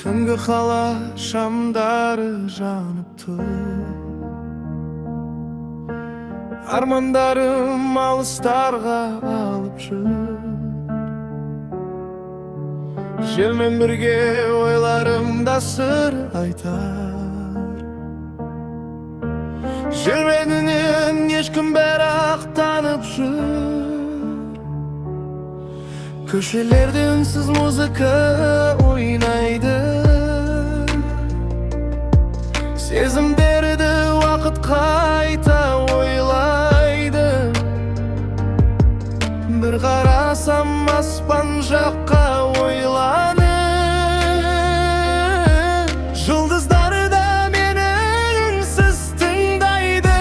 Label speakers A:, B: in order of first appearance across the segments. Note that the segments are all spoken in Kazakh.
A: Түнгі қала шамдары жанып тұр, армандарым алыстарға алып жүр. Желмен бірге ойларымда сыр айтар, жүрегінен ешкім бірақ танып жүр. Köşelerde ünsüz muzika oynaydı, sezimlerdi vakit kayta oylaydı. Bir qarasam asman жаққа oylanır, yıldızları da meni ünsüz tındaydı.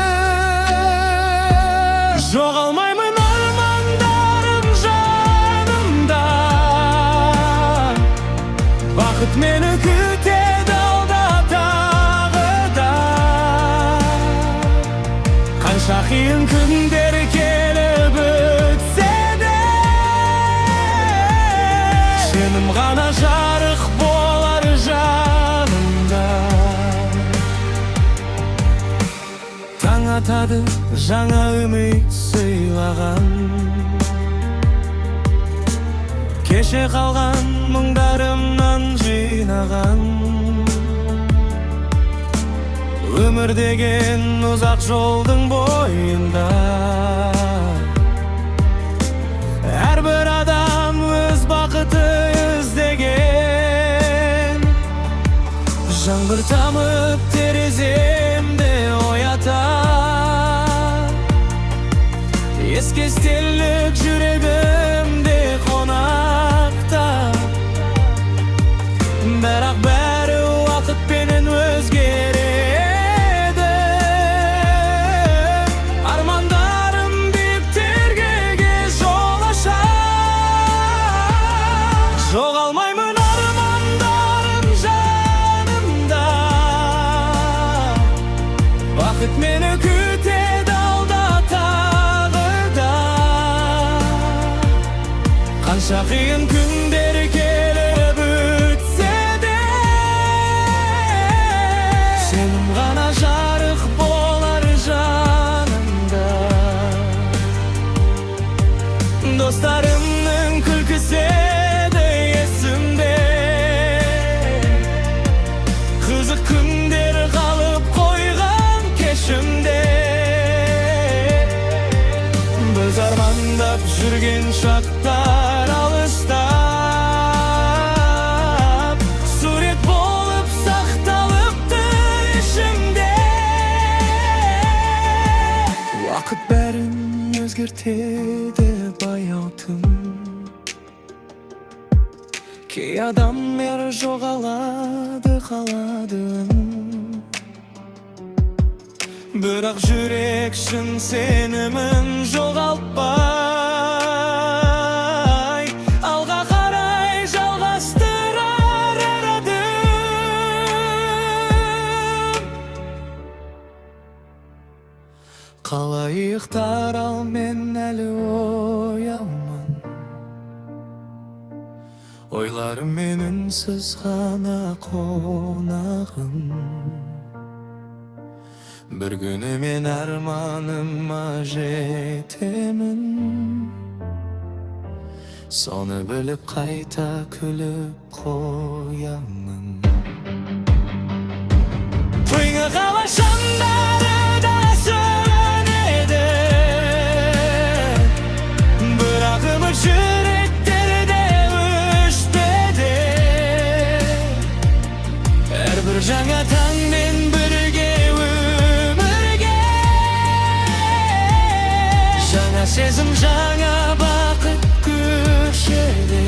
A: Жоғалмаймын армандарым жанымда, бақыт мені күтеді алда тағы да. Қанша қиын күндер келіп өтсе де, сенім ғана жарық болар жанымда. Таң атады жаңа үміт сыйлаған, кеше қалған мұңдарымнан жинаған. Өмір деген ұзақ жолдың бойында, әрбір адам өз бақыты іздеген. Жаңбыр тамып тереземде оятар, ескестелік жүрегімде қонақта. Бірақ бәрі уақытпенен өзгереді, армандарым биіктерге жол ашар. Жоғалмаймын армандарым жанымда, бақыт мені күтеді алда тағы да. Қанша қиын күндер келіп өтсе де, сенім ғана жарық болар жанымда. Достарымның күлкісі де есімде, қызық күндер қалып қойған кешімде. Біз армандап жүрген шақтар алыстап, сурет болып сақталыпты ішімде. Уақыт бәрін өзгертеді баяу түн, кей адамдар жоғалады қалады. Бірақ жүрек шын сенімін жоғалтпай, алға қарай жалғастырар әр адым. Қалай ұйықтар ал мен әлі ояумын, ойларым мен үнсіз ғана қонағым. Bir günü men armanıma жетемін, соны біліп қайта күліп қоямын. Тойға қала шамдары да сөнеді, бірақ үміт жүректерде өшпеді. Әрбір жаңа таңмен бірге жаңа сезім, жаңа бақыт көшеді.